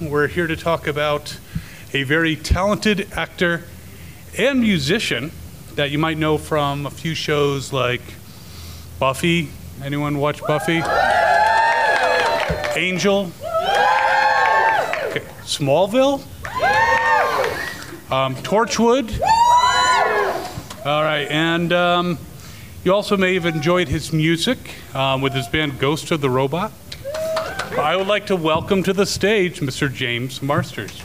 We're here to talk about a very talented actor and musician that you might know from a few shows like Buffy. Anyone watch Buffy? Angel? Okay. Smallville? Torchwood? All right, and you also may have enjoyed his music with his band Ghost of the Robot. I would like to welcome to the stage Mr. James Marsters.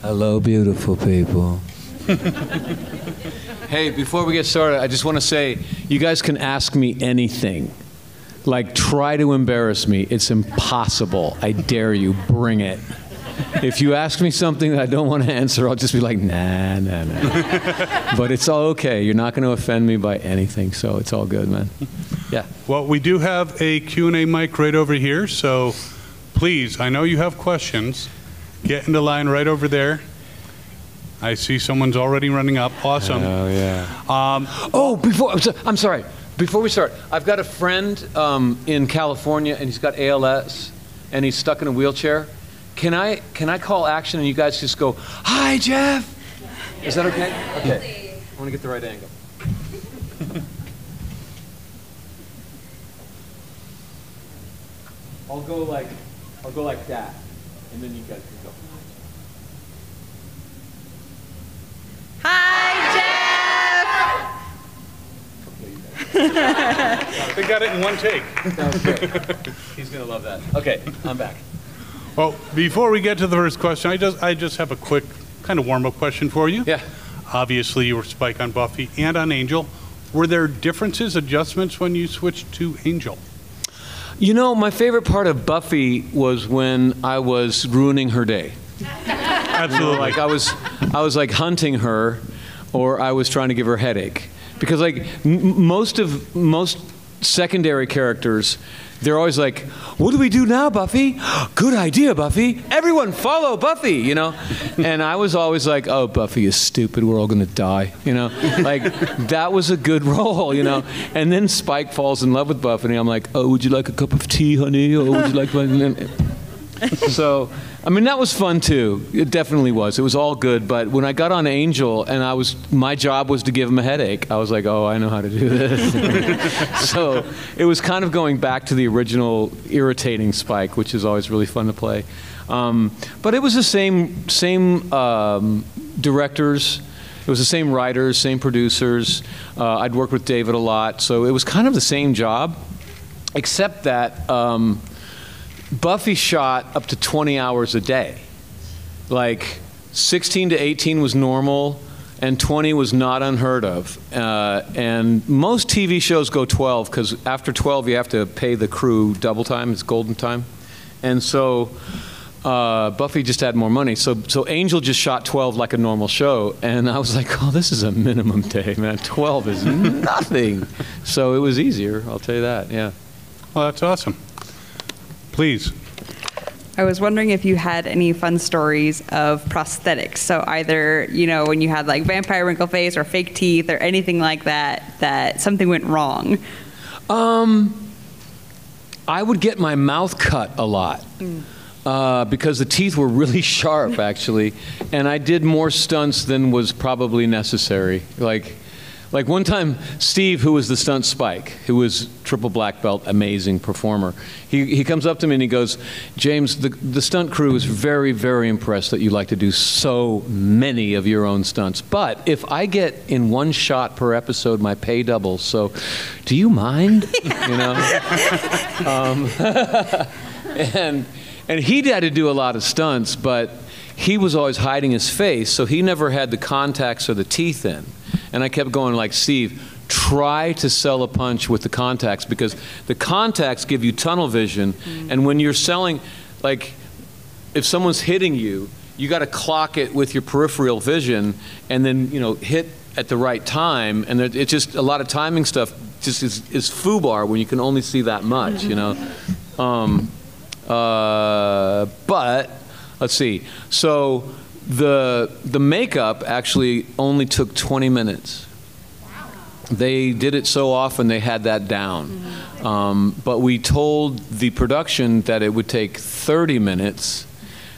Hello, beautiful people. Hey, before we get started, I just want to say, you guys can ask me anything. Like, try to embarrass me. It's impossible. I dare you. Bring it. If you ask me something that I don't want to answer, I'll just be like, nah. But it's all okay. You're not going to offend me by anything, so it's all good, man. Yeah. Well, we do have a Q&A mic right over here, so please, I know you have questions. Get in the line right over there. I see someone's already running up. Awesome. Oh, yeah. I'm sorry. Before we start, I've got a friend in California, and he's got ALS, and he's stuck in a wheelchair. Can I call action, and you guys just go, "Hi, Jeff"? Is that okay? Okay. I want to get the right angle. I'll go like that, and then you guys can go. Hi, Jeff! They got it in one take. That was great. He's going to love that. Okay, I'm back. Well, before we get to the first question, I just have a quick kind of warm-up question for you. Yeah. Obviously, you were Spike on Buffy and on Angel. Were there differences, adjustments when you switched to Angel? You know, my favorite part of Buffy was when I was ruining her day. Absolutely. Like I was like hunting her, or I was trying to give her a headache. Because like most secondary characters, they're always like, "What do we do now, Buffy? Good idea, Buffy. Everyone follow Buffy," you know? And I was always like, "Oh, Buffy is stupid. We're all going to die," you know? Like, that was a good role, you know? And then Spike falls in love with Buffy, and I'm like, "Oh, would you like a cup of tea, honey? Or would you like..." So, I mean, that was fun, too. It definitely was. It was all good. But when I got on Angel, and my job was to give him a headache, I was like, "Oh, I know how to do this." So it was kind of going back to the original irritating Spike, which is always really fun to play. But it was the same directors. It was the same writers, same producers. I'd worked with David a lot. So it was kind of the same job, except that Buffy shot up to 20 hours a day. Like 16 to 18 was normal, and 20 was not unheard of. And most TV shows go 12, because after 12 you have to pay the crew double time. It's golden time. And so Buffy just had more money. So Angel just shot 12 like a normal show. And I was like, "Oh, this is a minimum day, man. 12 is nothing." So it was easier, I'll tell you that, yeah. Well, that's awesome. Please. I was wondering if you had any fun stories of prosthetics. So either, you know, when you had like vampire wrinkle face or fake teeth or anything like that something went wrong. I would get my mouth cut a lot. Because the teeth were really sharp, actually. And I did more stunts than was probably necessary. Like one time, Steve, who was the stunt Spike, who was triple black belt, amazing performer, he comes up to me and he goes, "James, the stunt crew is very, very impressed that you like to do so many of your own stunts. But if I get in one shot per episode, my pay doubles. So do you mind?" You know? And he had to do a lot of stunts, but he was always hiding his face, so he never had the contacts or the teeth in. And I kept going like, "Steve, try to sell a punch with the contacts, because the contacts give you tunnel vision. And when you're selling, like, if someone's hitting you, you got to clock it with your peripheral vision, and then, you know, hit at the right time. And it's just a lot of timing stuff just is foobar when you can only see that much, you know. But let's see. So the makeup actually only took 20 minutes. they did it so often they had that down. But we told the production that it would take 30 minutes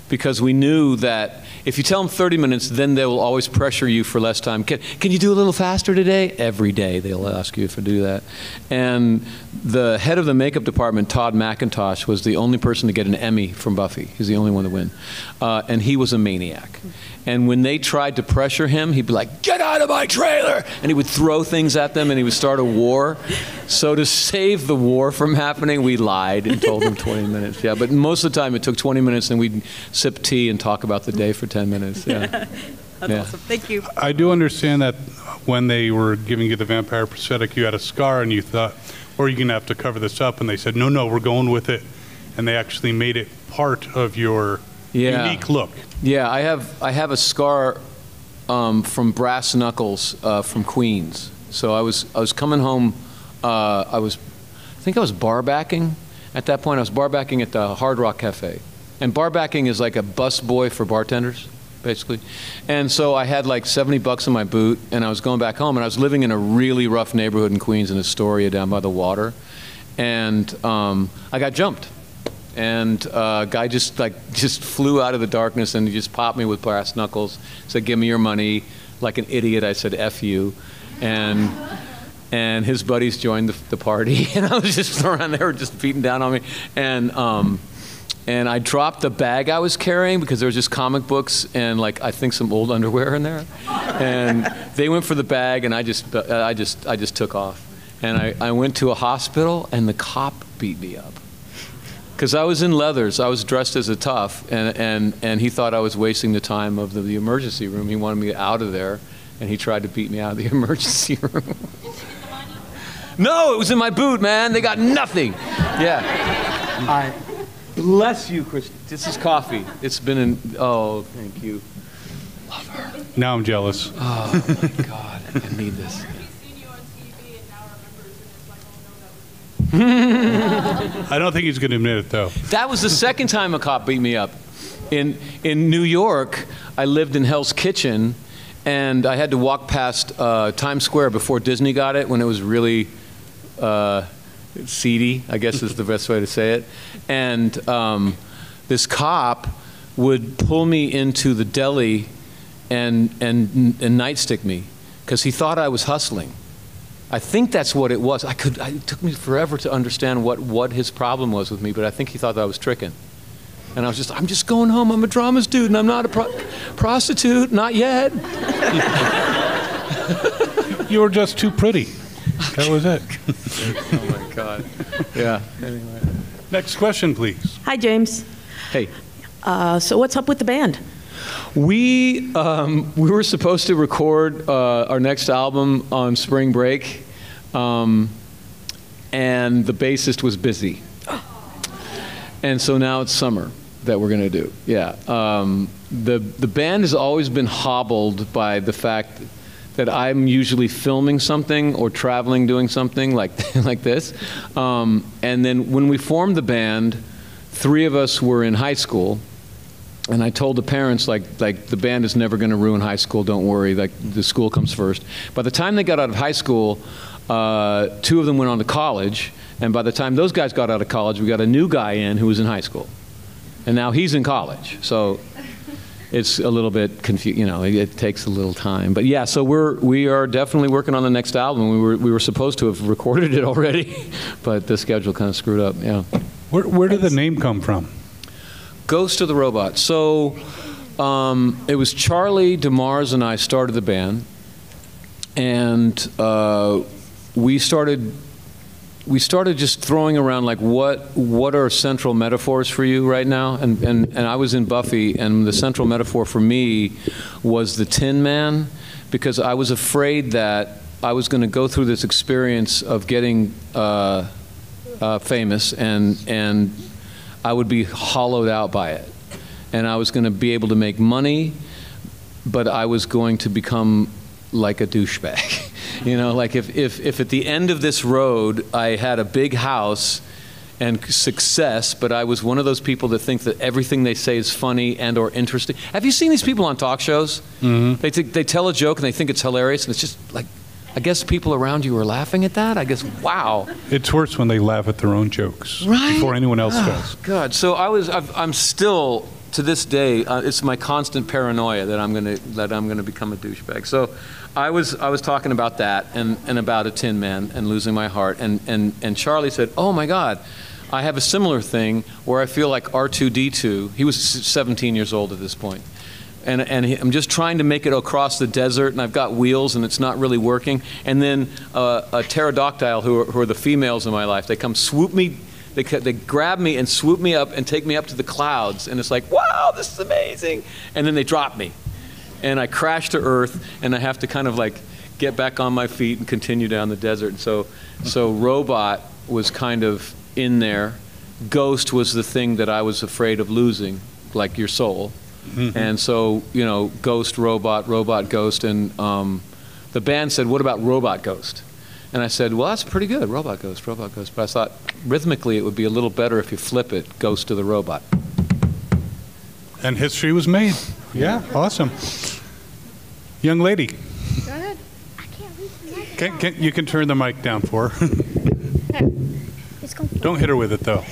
because we knew that if you tell them 30 minutes, then they will always pressure you for less time. Can you do a little faster today? Every day they'll ask you if you do that. And the head of the makeup department, Todd McIntosh, was the only person to get an Emmy from Buffy. He's the only one to win. And he was a maniac. And when they tried to pressure him, he'd be like, "Get out of my trailer!" And he would throw things at them and he would start a war. So to save the war from happening, we lied and told them 20 minutes. Yeah, but most of the time it took 20 minutes and we'd sip tea and talk about the day for 10 minutes. Yeah. That's awesome. Thank you. I do understand that when they were giving you the vampire prosthetic, you had a scar and you thought, or you're going to have to cover this up. And they said, no, we're going with it. And they actually made it part of your unique look. Yeah, I have a scar from brass knuckles from Queens. So I was coming home. I think I was bar backing at that point. I was bar backing at the Hard Rock Cafe, and bar backing is like a bus boy for bartenders, basically. And so I had like $70 in my boot, and I was going back home, and I was living in a really rough neighborhood in Queens, in Astoria, down by the water, and I got jumped. And a guy just flew out of the darkness and he just popped me with brass knuckles, said, "Give me your money." Like an idiot, I said, "F you." And his buddies joined the party, and I was just around there just beating down on me. And I dropped the bag I was carrying because there was just comic books and like I think some old underwear in there. And they went for the bag, and I just took off. And I went to a hospital, and the cop beat me up. Because I was in leathers, I was dressed as a tough, and he thought I was wasting the time of the emergency room. He wanted me out of there, and he tried to beat me out of the emergency room. No, it was in my boot, man. They got nothing. Yeah. Hi. Bless you, Chris. This is coffee. It's been in. Oh, thank you. Love her. Now I'm jealous. Oh my God, I need this. I don't think he's going to admit it, though. That was the second time a cop beat me up. In New York, I lived in Hell's Kitchen, and I had to walk past Times Square before Disney got it, when it was really seedy, I guess is the best way to say it. And this cop would pull me into the deli and nightstick me, because he thought I was hustling. I think that's what it was. It took me forever to understand what his problem was with me, but I think he thought that I was tricking. And I'm just going home. I'm a drama student. I'm not a prostitute. Not yet. You were just too pretty. That was it. Oh, my God. Yeah. Anyway. Next question, please. Hi, James. Hey. So what's up with the band? We were supposed to record our next album on spring break, and the bassist was busy. And so now it's summer that we're going to do. Yeah. The band has always been hobbled by the fact that I'm usually filming something or traveling doing something like this. And then when we formed the band, 3 of us were in high school. And I told the parents, like the band is never going to ruin high school. Don't worry. Like, the school comes first. By the time they got out of high school, 2 of them went on to college. And by the time those guys got out of college, we got a new guy in who was in high school. And now he's in college. So it's a little bit confusing. You know, it takes a little time. But yeah, so we are definitely working on the next album. We were supposed to have recorded it already, but the schedule kind of screwed up. Yeah. Where did the name come from? Ghost of the Robot. So it was Charlie DeMars and I started the band, and we started just throwing around like what are central metaphors for you right now, and I was in Buffy, and the central metaphor for me was the Tin Man, because I was afraid that I was going to go through this experience of getting famous, and I would be hollowed out by it. And I was going to be able to make money, but I was going to become like a douchebag. You know, like if at the end of this road I had a big house and success, but I was one of those people that think that everything they say is funny and or interesting. Have you seen these people on talk shows? Mm-hmm. They tell a joke and they think it's hilarious, and it's just like, I guess people around you are laughing at that. I guess, wow. It's worse when they laugh at their own jokes before anyone else does. God, so I'm still, to this day, it's my constant paranoia that I'm gonna become a douchebag. So I was talking about that and about a Tin Man and losing my heart, and Charlie said, oh my God, I have a similar thing where I feel like R2-D2. He was 17 years old at this point. And I'm just trying to make it across the desert, and I've got wheels, and it's not really working. And then a pterodactyl, who are the females in my life, they come swoop me, they grab me and swoop me up and take me up to the clouds, and it's like, wow, this is amazing. And then they drop me, and I crash to earth, and I have to kind of like get back on my feet and continue down the desert. And so Robot was kind of in there. Ghost was the thing that I was afraid of losing, like your soul. Mm-hmm. And so, you know, Ghost, Robot, Ghost, and the band said, what about Robot Ghost? And I said, well, that's pretty good, Robot Ghost. But I thought, rhythmically, it would be a little better if you flip it, Ghost to the Robot. And history was made. Yeah, awesome. Young lady. Go ahead. I can't reach the mic. You can turn the mic down for her. Don't hit her with it, though.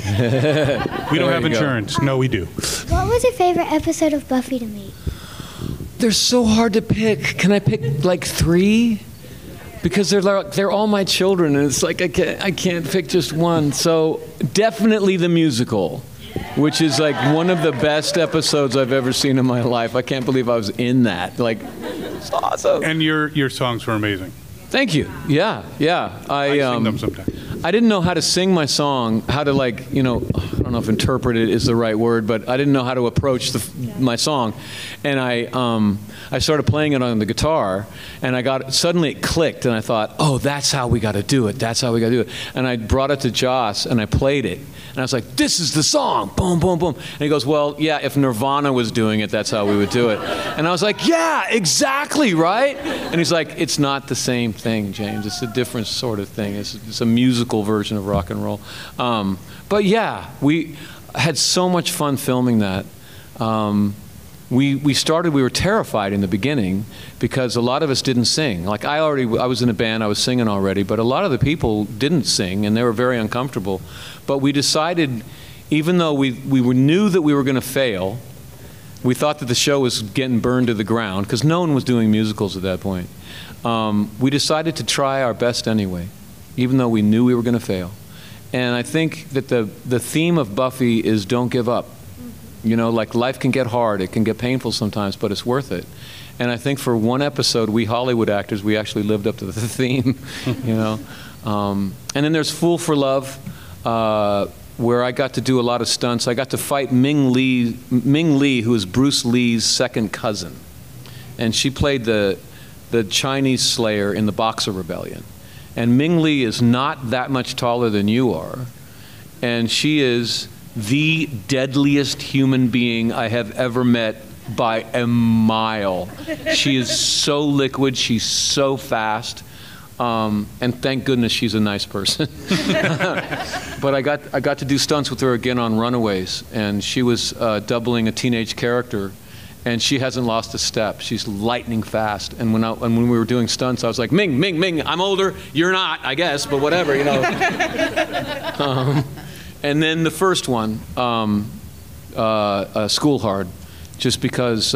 We don't have insurance. No, we do. What was your favorite episode of Buffy to meet? They're so hard to pick. Can I pick like 3? Because they're all my children, and it's like I can't pick just one. So definitely the musical, which is like one of the best episodes I've ever seen in my life. I can't believe I was in that. Like, it's awesome. And your songs were amazing. Thank you. Yeah. I sing them sometimes. I didn't know how to sing my song, how to I don't know if interpret it is the right word, but I didn't know how to approach my song. And I started playing it on the guitar, and suddenly it clicked, and I thought, oh, that's how we got to do it. That's how we got to do it. And I brought it to Joss, and I played it. And I was like, this is the song, boom, boom, boom. And he goes, well, yeah, if Nirvana was doing it, that's how we would do it. And I was like, yeah, exactly, right? And he's like, it's not the same thing, James. It's a different sort of thing. It's a musical version of rock and roll. But yeah, we had so much fun filming that. We were terrified in the beginning because a lot of us didn't sing. Like I was in a band, I was singing already, but a lot of the people didn't sing and they were very uncomfortable. But we decided, even though we knew that we were going to fail, we thought that the show was getting burned to the ground because no one was doing musicals at that point. We decided to try our best anyway, even though we knew we were going to fail. And I think that the theme of Buffy is don't give up. You know, like life can get hard, it can get painful sometimes, but it's worth it. And I think for one episode, we Hollywood actors, we actually lived up to the theme, you know. And then there's Fool for Love, where I got to do a lot of stunts. I got to fight Ming Lee, who is Bruce Lee's second cousin. And she played the Chinese Slayer in the Boxer Rebellion. And Ming Lee is not that much taller than you are. And she is the deadliest human being I have ever met by a mile. She is so liquid, she's so fast, and thank goodness she's a nice person. But I got to do stunts with her again on Runaways, and she was doubling a teenage character, and she hasn't lost a step. She's lightning fast. And when we were doing stunts, I was like, Ming, I'm older, you're not, I guess, but whatever, you know. And then the first one, School Hard, just because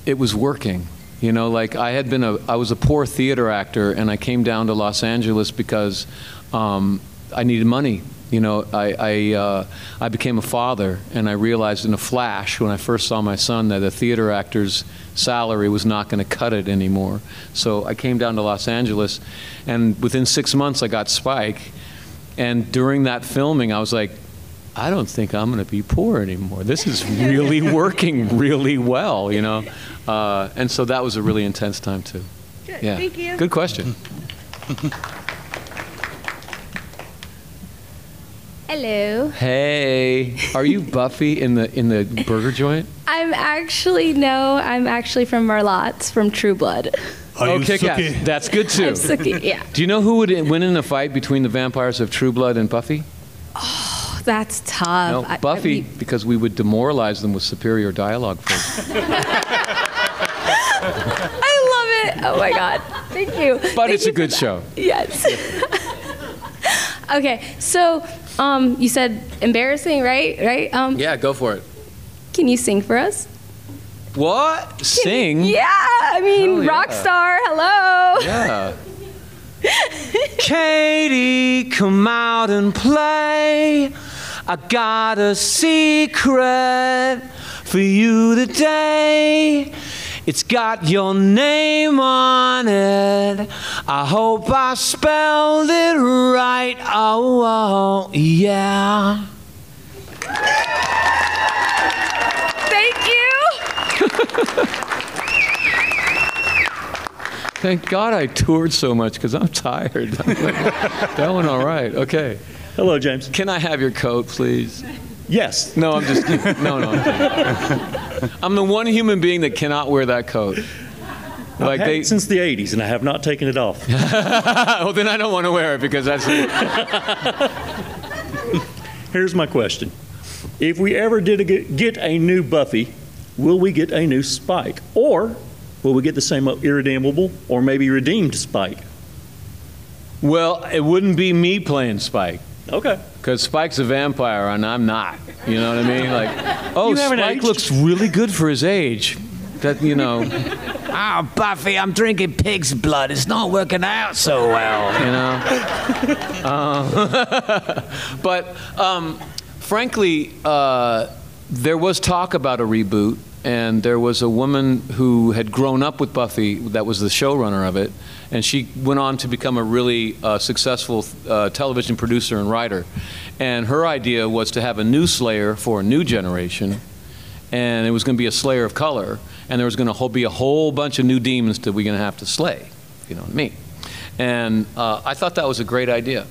it was working. You know, like I was a poor theater actor, and I came down to Los Angeles because I needed money. You know, I became a father, and I realized in a flash when I first saw my son that a theater actor's salary was not going to cut it anymore. So I came down to Los Angeles, and within 6 months I got Spike. And during that filming, I was like, I don't think I'm going to be poor anymore. This is really working really well, you know. And so that was a really intense time, too. Good. Yeah. Thank you. Good question. Hello. Hey, are you Buffy in the burger joint? I'm actually from Merlotte's from True Blood. Okay, that's good too. I'm Sookie, yeah. Do you know who would win in a fight between the vampires of True Blood and Buffy? Oh, that's tough. No, Buffy, because we would demoralize them with superior dialogue first. I love it. Oh my God. Thank you. But Thank it's you a good for show. that. Yes. Okay, so you said embarrassing, right? Yeah, go for it. Can you sing for us? What? Sing? Yeah, I mean, Hell yeah. rock star, hello. Yeah. Katie, come out and play. I got a secret for you today. It's got your name on it. I hope I spelled it right. Oh, yeah. Thank you. Thank God I toured so much because I'm tired. That went all right. Okay. Hello, James. Can I have your coat, please? Yes. No, I'm just kidding. No, I'm kidding. I'm the one human being that cannot wear that coat. I've had it since the 80s, and I have not taken it off. Well, then I don't want to wear it because that's it. Here's my question. If we ever did get a new Buffy, will we get a new Spike? Or will we get the same irredeemable or maybe redeemed Spike? Well, it wouldn't be me playing Spike. Okay. Because Spike's a vampire and I'm not. You know what I mean? Like, oh, Spike aged. looks really good for his age. That, you know. Oh, Buffy, I'm drinking pig's blood. It's not working out so well, you know. But frankly, there was talk about a reboot, and there was a woman who had grown up with Buffy that was the showrunner of it, and she went on to become a really successful television producer and writer. And her idea was to have a new Slayer for a new generation, and it was going to be a Slayer of color, and there was going to be a whole bunch of new demons that we're going to have to slay, you know what I mean? And I thought that was a great idea.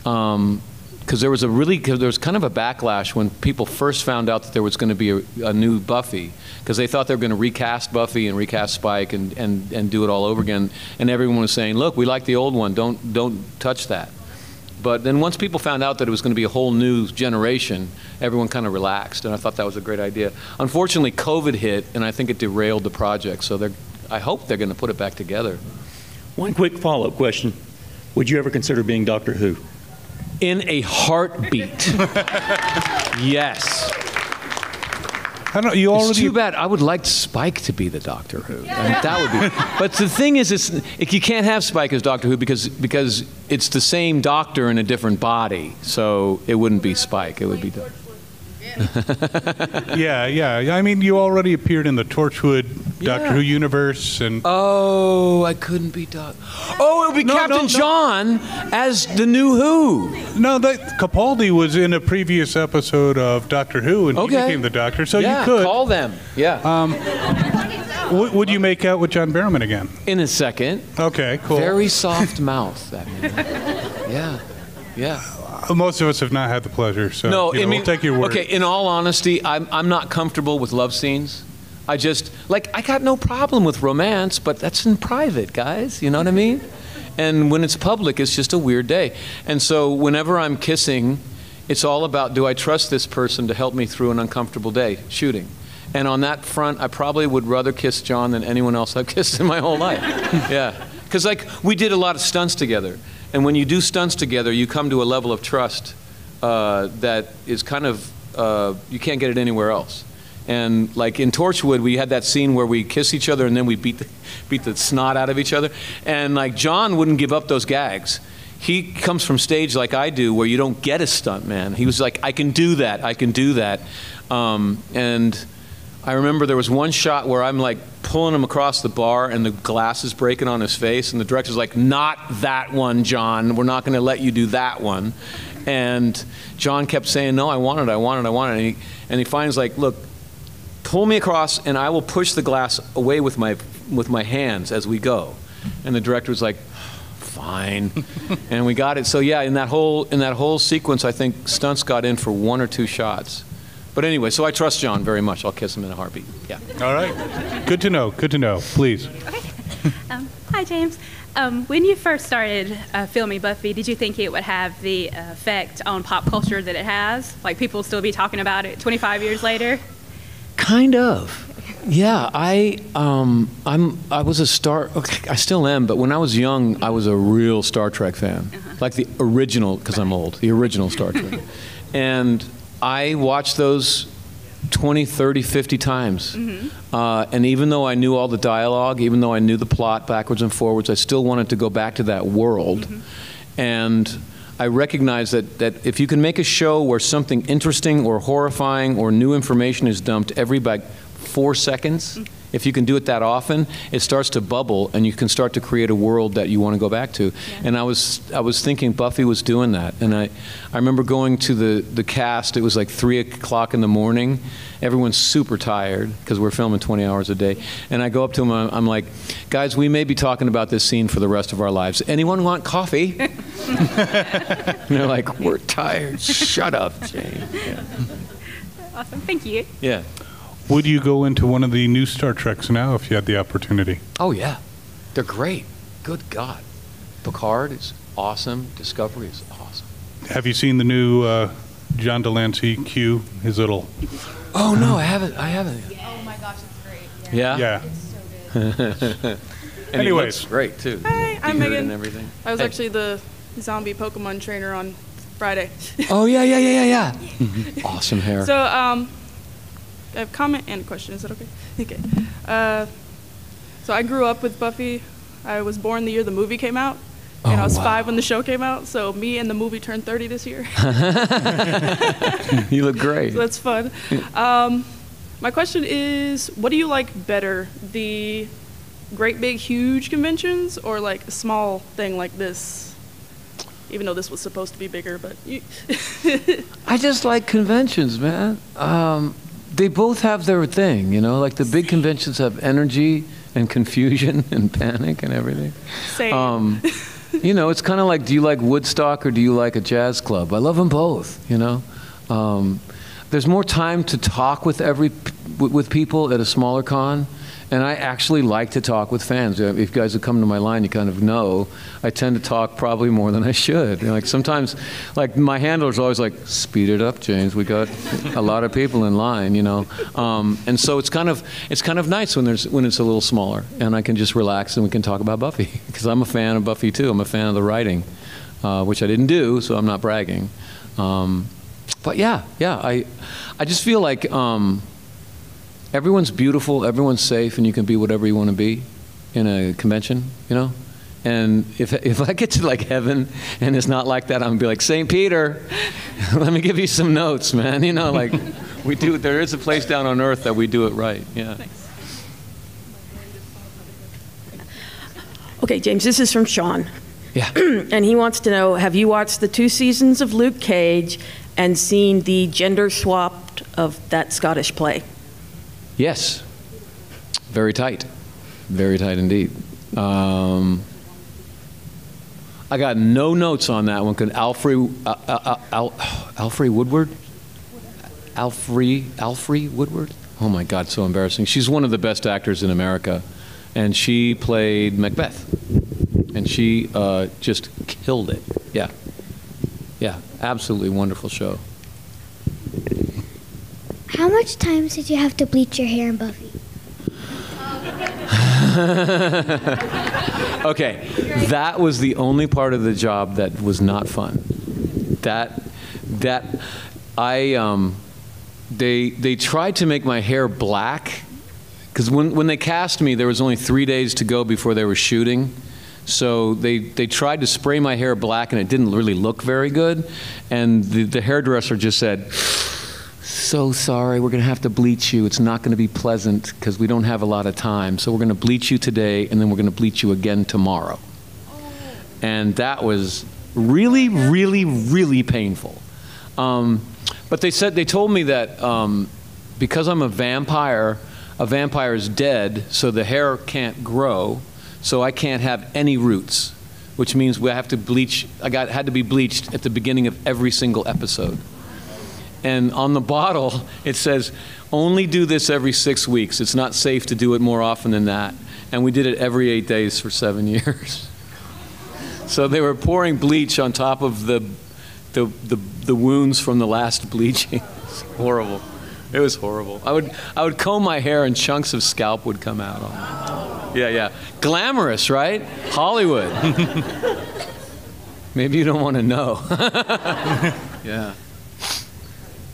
Because there was kind of a backlash when people first found out that there was going to be a new Buffy, because they thought they were going to recast Buffy and recast Spike and do it all over again, and everyone was saying, look, we like the old one, don't touch that. But then once people found out that it was going to be a whole new generation, everyone kind of relaxed, and I thought that was a great idea. Unfortunately, COVID hit, and I think it derailed the project, so I hope they're going to put it back together. One quick follow-up question. Would you ever consider being Doctor Who? In a heartbeat. Yes. I don't know, you already... It's too bad. I would like Spike to be the Doctor Who. I mean, that would be. But the thing is, you can't have Spike as Doctor Who because it's the same Doctor in a different body. So it wouldn't be Spike. It would be. Yeah. I mean, you already appeared in the Torchwood Doctor Who universe, and I couldn't be Doctor. Oh, it would be Captain John as the new Who. No, Capaldi was in a previous episode of Doctor Who, and he became the Doctor, so you could. Call them. Yeah. Would you make out with John Barrowman again? In a second. Okay, cool. Very soft mouth, that man. Yeah. Most of us have not had the pleasure, so no, we'll take your word. Okay, in all honesty, I'm not comfortable with love scenes. I got no problem with romance, but that's in private, guys. You know what I mean? And when it's public, it's just a weird day. And so whenever I'm kissing, it's all about, do I trust this person to help me through an uncomfortable day shooting? And on that front, I probably would rather kiss John than anyone else I've kissed in my whole life. Yeah. Because we did a lot of stunts together. And when you do stunts together, you come to a level of trust that is kind of, you can't get it anywhere else. And like in Torchwood, we had that scene where we kiss each other and then we beat the snot out of each other. And like John wouldn't give up those gags. He comes from stage like I do, where you don't get a stunt man. He was like, I can do that. And I remember there was one shot where I'm like pulling him across the bar and the glass is breaking on his face, and the director's like, not that one, John. We're not going to let you do that one. And John kept saying, no, I want it. And he finds like, look, pull me across and I will push the glass away with my hands as we go. And the director's like, fine. And we got it. So yeah, in that whole sequence, I think Stunts got in for 1 or 2 shots. But anyway, so I trust John very much. I'll kiss him in a heartbeat. Yeah. All right. Good to know. Please. Okay. Hi, James. When you first started filming Buffy, did you think it would have the effect on pop culture that it has? Like people still be talking about it 25 years later? Kind of. Yeah, I was a Star. Okay, I still am, but when I was young, I was a real Star Trek fan, like the original, because I'm old. The original Star Trek, and I watched those 20, 30, 50 times. And even though I knew all the dialogue, even though I knew the plot backwards and forwards, I still wanted to go back to that world. And I recognize that if you can make a show where something interesting or horrifying or new information is dumped every 4 seconds, if you can do it that often, it starts to bubble and you can start to create a world that you want to go back to. And I was thinking Buffy was doing that. And I remember going to the cast. It was like 3 o'clock in the morning. Everyone's super tired because we're filming 20 hours a day. And I go up to them, I'm like, guys, we may be talking about this scene for the rest of our lives. Anyone want coffee? And they're like, we're tired. Shut up, Jane. Yeah. Awesome. Thank you. Yeah. Would you go into one of the new Star Treks now if you had the opportunity? Oh, yeah. They're great. Good God. Picard is awesome. Discovery is awesome. Have you seen the new John Delancey Q, his little... Oh, no, I haven't. Oh my gosh, it's great. Yeah? Yeah. It's so good. And he Anyways. looks great, too. Hi, I'm Beard Megan. and everything. I was Hey. actually the zombie Pokemon trainer on Friday. Oh, yeah. Awesome hair. So, I have a comment and a question. Is that okay? Okay. So I grew up with Buffy. I was born the year the movie came out. And I was 5 when the show came out. So me and the movie turned 30 this year. You look great. So that's fun. My question is, what do you like better? The great big huge conventions or like a small thing like this? Even though this was supposed to be bigger, but you I just like conventions, man. They both have their thing, you know? Like the big conventions have energy and confusion and panic and everything. Same. You know, it's kind of like, do you like Woodstock or do you like a jazz club? I love them both, you know? There's more time to talk with with people at a smaller con, and I actually like to talk with fans. If you guys have come to my line, you kind of know I tend to talk probably more than I should. You know, like sometimes, like my handler's always like, speed it up, James. We got a lot of people in line, you know. And so it's kind of nice when it's a little smaller, and I can just relax and we can talk about Buffy because I'm a fan of Buffy too. I'm a fan of the writing, which I didn't do, so I'm not bragging. But yeah, I just feel like everyone's beautiful, everyone's safe, and you can be whatever you want to be in a convention, you know? And if I get to like heaven and it's not like that, I'm gonna be like, St. Peter, let me give you some notes, man. You know, like there is a place down on earth that we do it right, yeah. Okay, James, this is from Sean. Yeah. And he wants to know, have you watched the 2 seasons of Luke Cage and seen the gender swapped of that Scottish play? Yes. Very tight. Very tight indeed. I got no notes on that one. Could Alfrey Woodward? Alfrey Woodward? Oh my God, so embarrassing. She's one of the best actors in America. And she played Macbeth. And she just killed it. Yeah. Yeah, absolutely wonderful show. How much time did you have to bleach your hair in Buffy? Okay, that was the only part of the job that was not fun. They tried to make my hair black, because when they cast me, there was only 3 days to go before they were shooting. So they tried to spray my hair black, and it didn't really look very good. And the hairdresser just said, so sorry, we're going to have to bleach you. It's not going to be pleasant because we don't have a lot of time. So we're going to bleach you today, and then we're going to bleach you again tomorrow. And that was really, really, really painful. But they told me that because I'm a vampire is dead, so the hair can't grow, so I can't have any roots, which means we have to bleach. Had to be bleached at the beginning of every single episode. And on the bottle, it says, only do this every 6 weeks. It's not safe to do it more often than that. And we did it every 8 days for 7 years. So they were pouring bleach on top of the wounds from the last bleaching. It's horrible. It was horrible. I would comb my hair and chunks of scalp would come out. Yeah. Glamorous, right? Hollywood. Maybe you don't want to know. Yeah.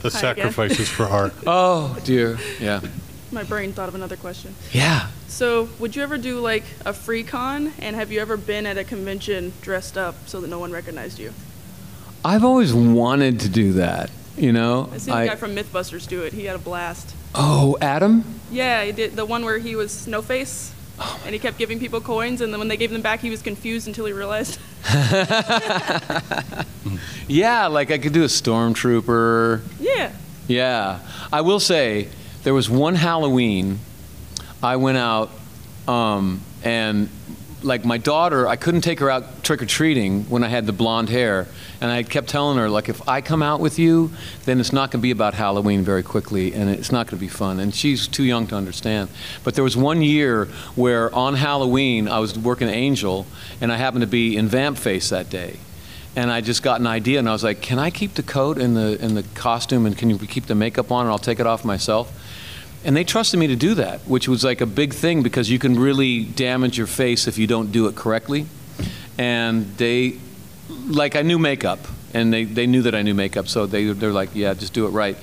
The sacrifices for art. Oh, dear. Yeah. My brain thought of another question. Yeah. So, would you ever do like a free con? And have you ever been at a convention dressed up so that no one recognized you? I've always wanted to do that, you know? I seen a guy from Mythbusters do it. He had a blast. Oh, Adam? Yeah, he did the one where he was no face. And he kept giving people coins, and then when they gave them back, he was confused until he realized. Yeah, like I could do a stormtrooper. Yeah. Yeah. I will say, there was one Halloween I went out and like my daughter, I couldn't take her out trick-or-treating when I had the blonde hair. And I kept telling her, like, if I come out with you, then it's not going to be about Halloween very quickly, and it's not going to be fun. And she's too young to understand. But there was one year where on Halloween, I was working Angel, and I happened to be in Vamp Face that day. And I just got an idea, and I was like, can I keep the coat and the costume, and can you keep the makeup on, and I'll take it off myself? And they trusted me to do that, which was like a big thing because you can really damage your face if you don't do it correctly. And they, like I knew makeup, and they knew that I knew makeup, so they're like, yeah, just do it right.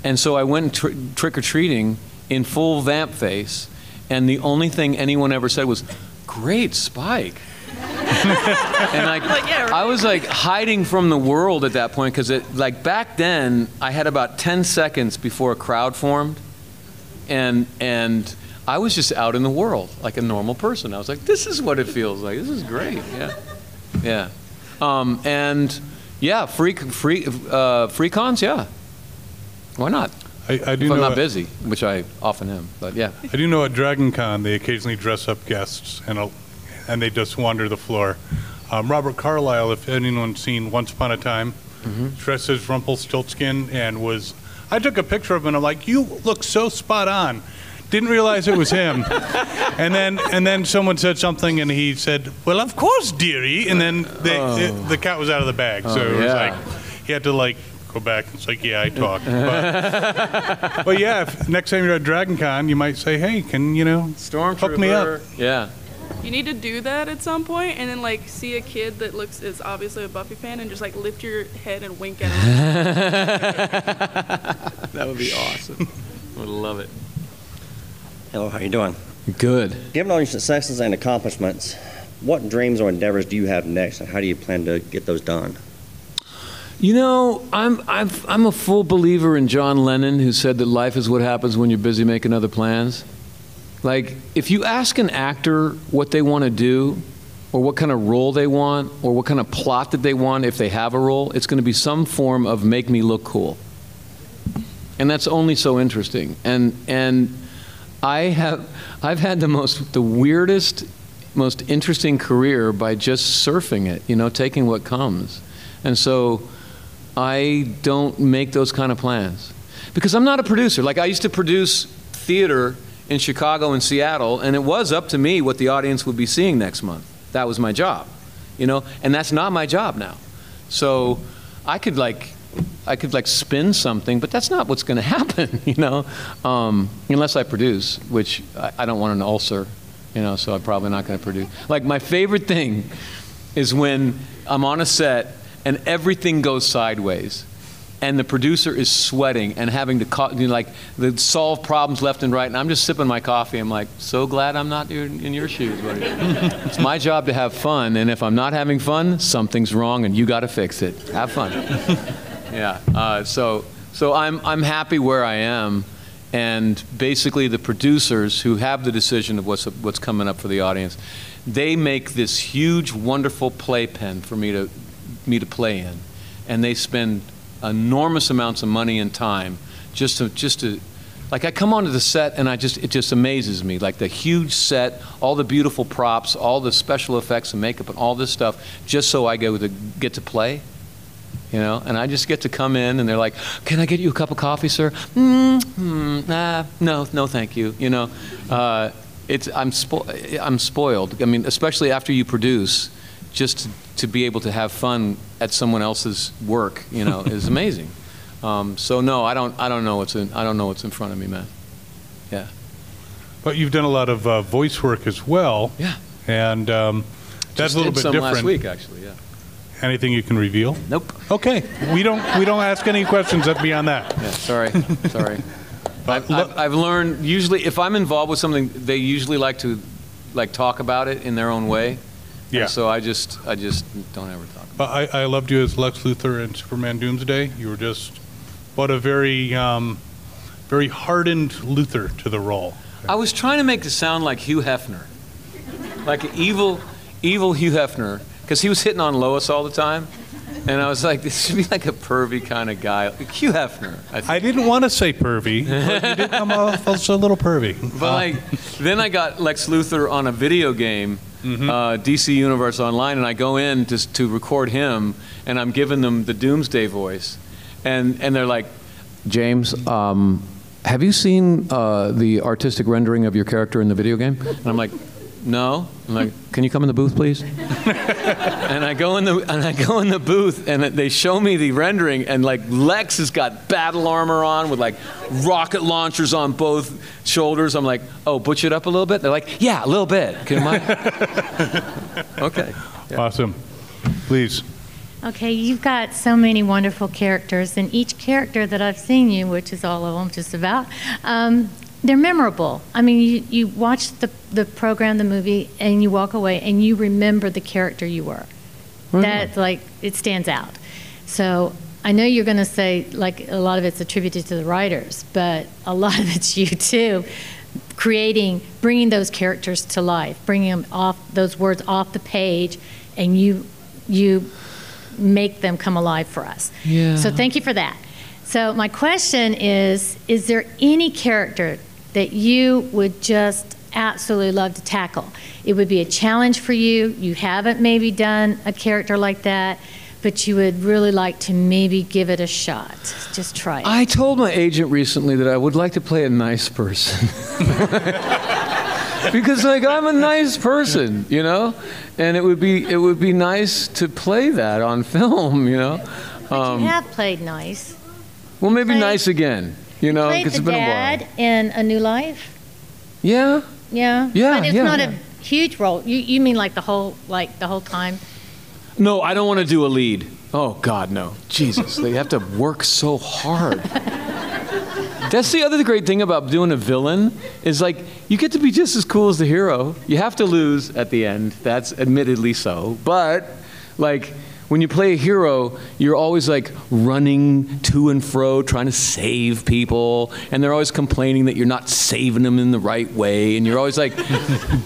And so I went trick-or-treating in full Vamp Face, and the only thing anyone ever said was, great Spike. And I was like hiding from the world at that point because like back then I had about 10 seconds before a crowd formed. And I was just out in the world like a normal person. I was like, this is what it feels like. This is great. Yeah. And yeah, free cons, yeah. Why not? I do if I'm know not busy, which I often am, but yeah. I do know at Dragon Con they occasionally dress up guests and they just wander the floor. Robert Carlyle, if anyone's seen Once Upon a Time, dressed as Rumpelstiltskin and was... I took a picture of him and I'm like, you look so spot on. Didn't realize it was him. and then someone said something and he said, well, of course, dearie. And then the cat was out of the bag. So it was like, he had to like go back. It's like, yeah, I talk. But yeah, if next time you're at Dragon Con, you might say, hey, can, hook me up. Yeah. You need to do that at some point, and then like see a kid that is obviously a Buffy fan, and just like lift your head and wink at him. That would be awesome. I would love it. Hello, how you doing? Good. Given all your successes and accomplishments, what dreams or endeavors do you have next, and how do you plan to get those done? You know, I'm a full believer in John Lennon, who said that life is what happens when you're busy making other plans. Like, if you ask an actor what they want to do, or what kind of role they want, or what kind of plot that they want if they have a role, it's going to be some form of make me look cool. And that's only so interesting. And I've had the weirdest, most interesting career by just surfing it, taking what comes. And so I don't make those kind of plans. Because I'm not a producer. Like, I used to produce theater in Chicago and Seattle, and it was up to me what the audience would be seeing next month. That was my job, and that's not my job now. So I could spin something, but that's not what's going to happen, unless I produce, which I don't want an ulcer, so I'm probably not going to produce. Like, my favorite thing is when I'm on a set and everything goes sideways. And the producer is sweating and having to solve problems left and right. And I'm just sipping my coffee. I'm like, so glad I'm not in your shoes, buddy. It's my job to have fun. And if I'm not having fun, something's wrong and you got to fix it. Have fun. Yeah. So I'm happy where I am. And basically the producers who have the decision of what's coming up for the audience, they make this huge, wonderful playpen for me to play in. And they spend enormous amounts of money and time just to like, I come onto the set and it just amazes me, like the huge set, all the beautiful props, all the special effects and makeup and all this stuff, just so I get to play, and I just get to come in and they're like, can I get you a cup of coffee, sir? No, thank you. I'm spoiled. I mean, especially after you produce, just to be able to have fun at someone else's work, is amazing. So no, I don't know what's in front of me, man. Yeah. But you've done a lot of voice work as well. Yeah. And that's a little bit some different. last week, actually. Yeah. Anything you can reveal? Nope. Okay. We don't ask any questions beyond that. Yeah. Sorry. I've learned, usually if I'm involved with something, they usually like to talk about it in their own way. Yeah. And so I just don't ever talk about it. I loved you as Lex Luthor in Superman Doomsday. You were just a very very hardened Luthor to the role. I was trying to make it sound like Hugh Hefner, like an evil Hugh Hefner, because he was hitting on Lois all the time. And I was like, this should be like a pervy kind of guy. Like Hugh Hefner. I didn't want to say pervy, but you did come off as a little pervy. But then I got Lex Luthor on a video game, DC Universe Online, and I go in to record him, and I'm giving them the Doomsday voice. And they're like, James, have you seen the artistic rendering of your character in the video game? And I'm like, no. I'm like, can you come in the booth, please? and I go in the booth, and they show me the rendering, and like Lex has got battle armor on with like rocket launchers on both shoulders. I'm like, oh, butch it up a little bit. They're like, yeah, a little bit. Can I? Okay. Yeah. Awesome. Please. Okay, you've got so many wonderful characters, and each character that I've seen you, which is all of them just about, they're memorable. I mean, you watch the program, the movie, and you walk away and you remember the character you were. Mm-hmm. That's like, it stands out. So I know you're going to say like a lot of it's attributed to the writers, but a lot of it's you too, bringing those characters to life, bringing them off, those words off the page, and you make them come alive for us. Yeah. So thank you for that. So my question is there any character that you would just absolutely love to tackle? It would be a challenge for you. You haven't maybe done a character like that, but you would really like to maybe give it a shot. Just try it. I told my agent recently that I would like to play a nice person. Because like I'm a nice person, you know? And it would be nice to play that on film, you know? But you have played nice. Well, maybe nice again, you know, because it's been a while. Dad in A New Life. Yeah. Yeah. Yeah. But it's not a huge role. You mean like the whole time? No, I don't want to do a lead. Oh God, no. Jesus, they have to work so hard. That's the other great thing about doing a villain is like you get to be just as cool as the hero. You have to lose at the end. That's admittedly so, but like. When you play a hero, you're always like running to and fro, trying to save people, and they're always complaining that you're not saving them in the right way, and you're always like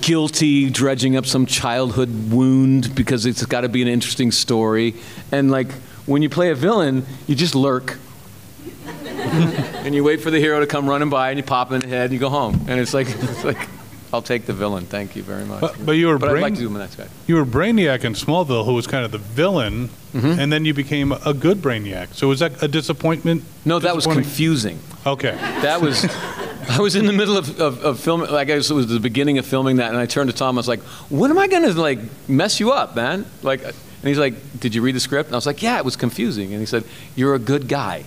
guilty, dredging up some childhood wound because it's got to be an interesting story. And like when you play a villain, you just lurk, and you wait for the hero to come running by, and you pop him in the head, and you go home, and it's like. I'll take the villain. Thank you very much. But you were I'd like to do the next guy. You were Brainiac in Smallville, who was kind of the villain, and then you became a good Brainiac. So was that a disappointment? No, that was confusing. Okay. That was. I was in the middle of filming. Like I guess it was the beginning of filming that, and I turned to Tom. I was like, "When am I going to like mess you up, man?" Like, and he's like, "Did you read the script?" And I was like, "Yeah, it was confusing." And he said, "You're a good guy,"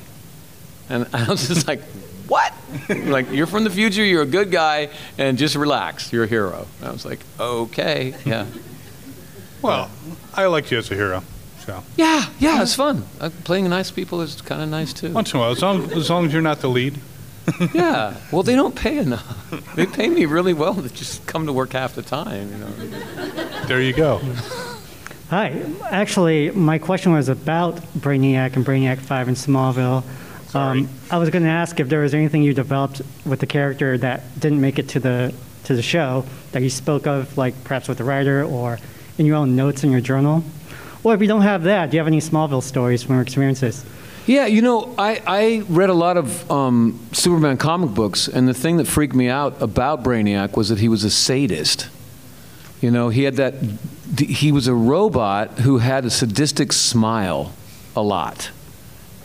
and I was just like. What? Like, you're from the future, you're a good guy, and just relax, you're a hero. And I was like, okay, yeah. Well, I liked you as a hero, so. Yeah, it's fun. Playing nice people is kind of nice, too. Once in a while, as long as you're not the lead. Yeah, well, they don't pay enough. They pay me really well to just come to work half the time, you know. There you go. Hi. Actually, my question was about Brainiac and Brainiac 5 in Smallville. I was going to ask if there was anything you developed with the character that didn't make it to the show that you spoke of, like perhaps with the writer or in your own notes in your journal. Or if you don't have that, do you have any Smallville stories from your experiences? Yeah, you know, I read a lot of Superman comic books, and the thing that freaked me out about Brainiac was that he was a sadist. You know, he was a robot who had a sadistic smile a lot.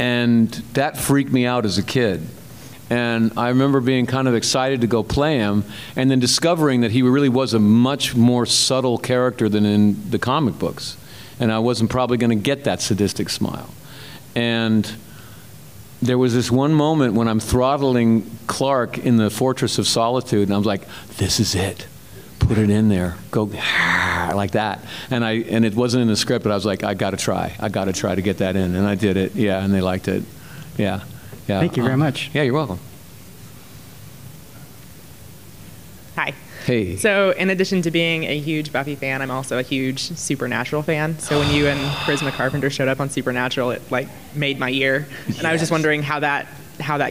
And that freaked me out as a kid. And I remember being kind of excited to go play him, and then discovering that he really was a much more subtle character than in the comic books. And I wasn't probably going to get that sadistic smile. And there was this one moment when I'm throttling Clark in the Fortress of Solitude, and I was like, this is it. Put it in there. Go like that. And it wasn't in the script, but I was like, I got to try to get that in. And I did it. Yeah, and they liked it. Yeah. Yeah. Thank you very much. Yeah, you're welcome. Hi. Hey. So in addition to being a huge Buffy fan, I'm also a huge Supernatural fan. So when you and Charisma Carpenter showed up on Supernatural, it like made my year. And I was just wondering how that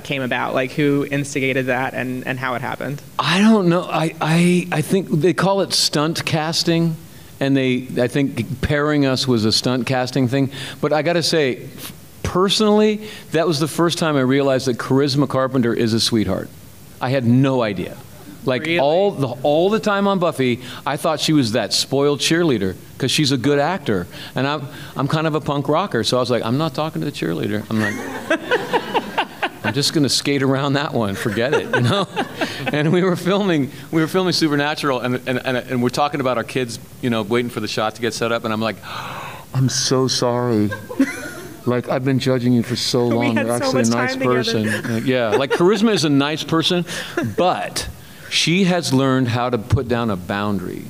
came about, like who instigated that and how it happened. I don't know. I think they call it stunt casting, and I think pairing us was a stunt casting thing. But I got to say, personally, that was the first time I realized that Charisma Carpenter is a sweetheart. I had no idea. Like really? all the time on Buffy, I thought she was that spoiled cheerleader because she's a good actor, and I'm kind of a punk rocker, so I was like, I'm not talking to the cheerleader. I'm like, I'm just gonna skate around that one. Forget it, you know. And we were filming Supernatural, and we're talking about our kids, you know, waiting for the shot to get set up, and I'm like, I'm so sorry. Like, I've been judging you for so long. You're actually a nice person. Yeah, like Charisma is a nice person, but she has learned how to put down a boundary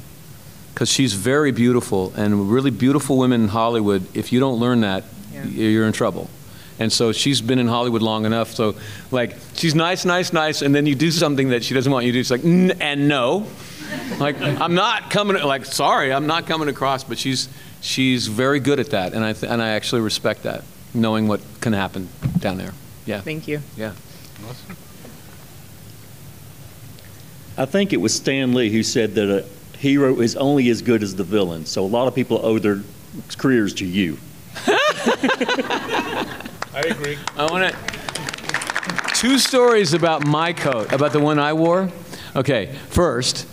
because she's very beautiful, and really beautiful women in Hollywood, if you don't learn that, you're in trouble. And so she's been in Hollywood long enough, so like she's nice, and then you do something that she doesn't want you to do. It's like, and no. Like, I'm not coming, like, sorry, I'm not coming across, but she's very good at that, and I actually respect that, knowing what can happen down there. Yeah. Thank you. Yeah. Awesome. I think it was Stan Lee who said that a hero is only as good as the villain. So a lot of people owe their careers to you. I agree. I want to. 2 stories about my coat, about the one I wore. Okay, first,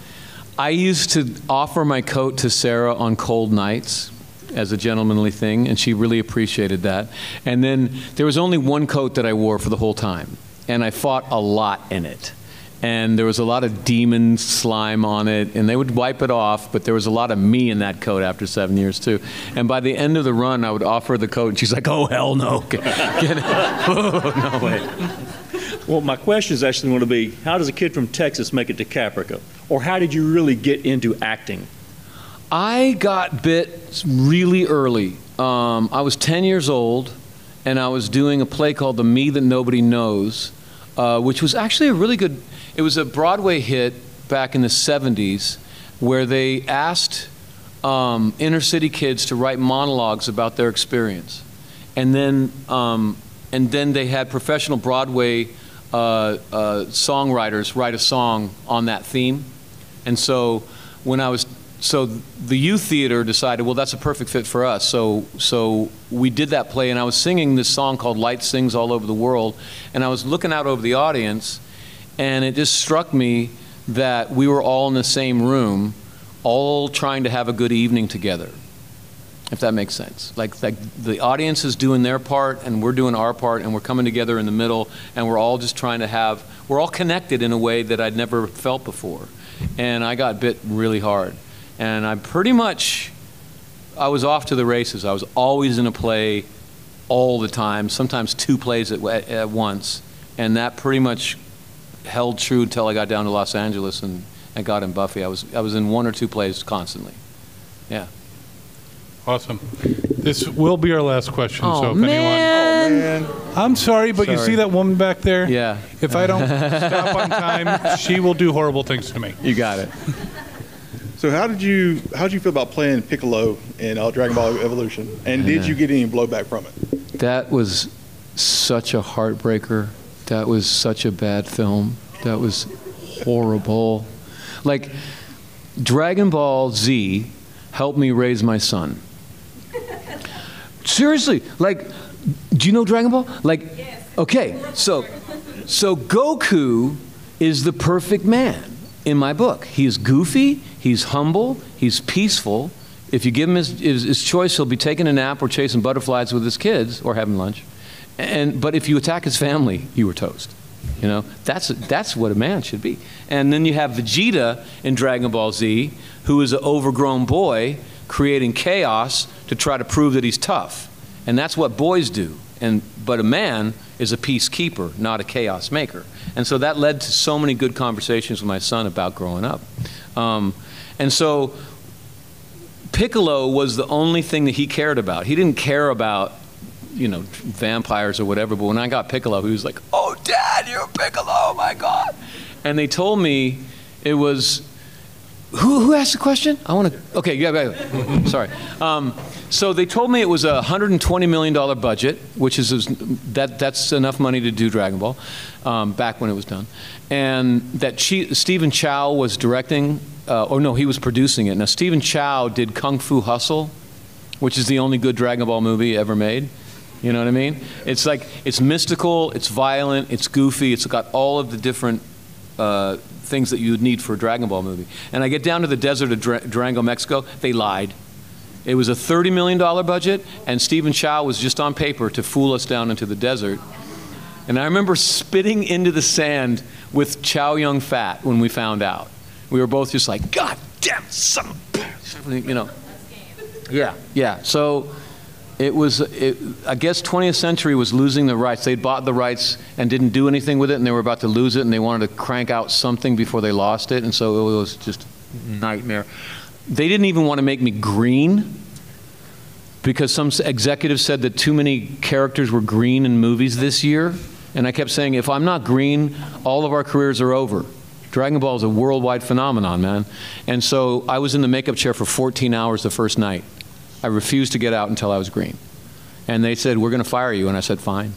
I used to offer my coat to Sarah on cold nights as a gentlemanly thing, and she really appreciated that. And then there was only one coat that I wore for the whole time, and I fought a lot in it. And there was a lot of demon slime on it, and they would wipe it off, but there was a lot of me in that coat after 7 years, too. And by the end of the run, I would offer the coat, and she's like, oh, hell no. Get it. Oh, no way. Well, my question is actually going to be, how does a kid from Texas make it to Caprica? Or how did you really get into acting? I got bit really early. I was 10 years old, and I was doing a play called The Me That Nobody Knows, which was actually a really good... It was a Broadway hit back in the 70s where they asked inner city kids to write monologues about their experience. And then they had professional Broadway songwriters write a song on that theme. And so the youth theater decided, well, that's a perfect fit for us. So we did that play, and I was singing this song called Light Sings All Over the World, and I was looking out over the audience, and it just struck me that we were all in the same room, all trying to have a good evening together, if that makes sense. Like the audience is doing their part, and we're doing our part, and we're coming together in the middle, and we're all just trying to we're all connected in a way that I'd never felt before. And I got bit really hard. And I was off to the races. I was always in a play all the time, sometimes 2 plays at once. And that pretty much held true until I got down to Los Angeles and got in Buffy. I was in 1 or 2 plays constantly. Yeah. Awesome. This will be our last question. Oh, so if man. I'm sorry, but you see that woman back there? Yeah. If I don't stop on time, she will do horrible things to me. You got it. So how'd you feel about playing Piccolo in Dragon Ball Evolution? And did you get any blowback from it? That was such a heartbreaker. That was such a bad film. That was horrible. Like, Dragon Ball Z helped me raise my son. Seriously, like, do you know Dragon Ball? Like, yes. Okay, so Goku is the perfect man in my book. He's goofy, he's humble, he's peaceful. If you give him his choice, he'll be taking a nap or chasing butterflies with his kids or having lunch. But if you attack his family, you were toast. You know, that's what a man should be. And then you have Vegeta in Dragon Ball Z, who is an overgrown boy creating chaos to try to prove that he's tough. And that's what boys do. but a man is a peacekeeper, not a chaos maker. And so that led to so many good conversations with my son about growing up. And so Piccolo was the only thing that he cared about. He didn't care about, you know, vampires or whatever, but when I got Piccolo, he was like, "Oh, Dad, you're Piccolo, oh my God." And they told me it was, who asked the question? I want to, okay, yeah. Sorry. So they told me it was a $120 million budget, which is, that's enough money to do Dragon Ball, back when it was done. And that Stephen Chow was directing, or no, he was producing it. Now, Stephen Chow did Kung Fu Hustle, which is the only good Dragon Ball movie ever made. You know what I mean? It's like, it's mystical, it's violent, it's goofy, it's got all of the different things that you would need for a Dragon Ball movie. And I get down to the desert of Durango, Mexico, they lied. It was a $30 million budget, and Stephen Chow was just on paper to fool us down into the desert. And I remember spitting into the sand with Chow Yun Fat when we found out. We were both just like, "God damn, son of a bitch," you know. Yeah. So it was, I guess 20th Century was losing the rights. They'd bought the rights and didn't do anything with it, and they were about to lose it, and they wanted to crank out something before they lost it, and so it was just a nightmare. They didn't even want to make me green because some executives said that too many characters were green in movies this year. And I kept saying, if I'm not green, all of our careers are over. Dragon Ball is a worldwide phenomenon, man. And so I was in the makeup chair for 14 hours the first night. I refused to get out until I was green. And they said, "We're going to fire you." And I said, "Fine,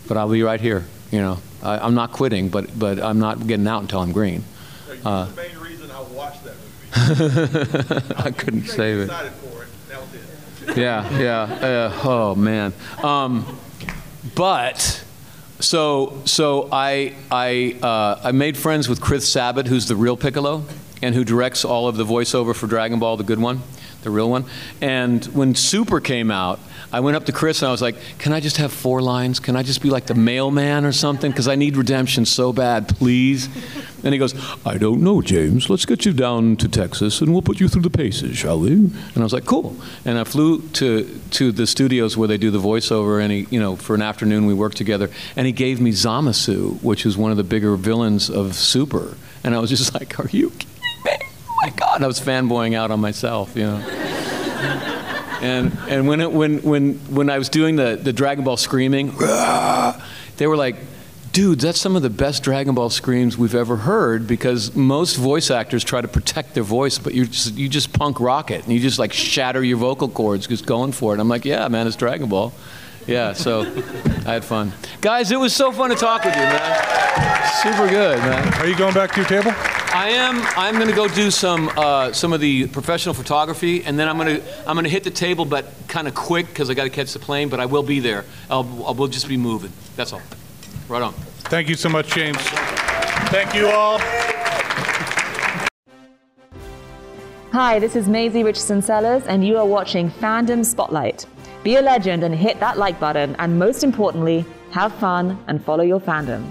but I'll be right here. You know, I'm not quitting, but I'm not getting out until I'm green." That's the main reason I watched that movie. I couldn't save it. Excited for it. That was it. Yeah. Oh man. But so I made friends with Chris Sabat, who's the real Piccolo, and who directs all of the voiceover for Dragon Ball, the good one, the real one. And when Super came out, I went up to Chris and I was like, "Can I just have 4 lines? Can I just be like the mailman or something? Because I need redemption so bad, please." And he goes, "I don't know, James. Let's get you down to Texas and we'll put you through the paces, shall we?" And I was like, "Cool." And I flew to the studios where they do the voiceover, and he, you know, for an afternoon we worked together. And he gave me Zamasu, which is one of the bigger villains of Super. And I was just like, "Are you kidding me? Oh my God!" And I was fanboying out on myself, you know. And when I was doing the Dragon Ball screaming, they were like, "Dude, that's some of the best Dragon Ball screams we've ever heard," because most voice actors try to protect their voice, but you just punk rock it and you just like shatter your vocal cords just going for it. And I'm like, "Yeah, man, it's Dragon Ball." Yeah, so I had fun. Guys, it was so fun to talk with you, man. Super good, man. Are you going back to your table? I am. I'm going to go do some of the professional photography, and then I'm going to hit the table, but kind of quick because I got to catch the plane. But I will be there. We'll just be moving. That's all. Right on. Thank you so much, James. Thank you all. Hi, this is Maisie Richardson-Sellers, and you are watching Fandom Spotlight. Be a legend and hit that like button, and most importantly, have fun and follow your fandom.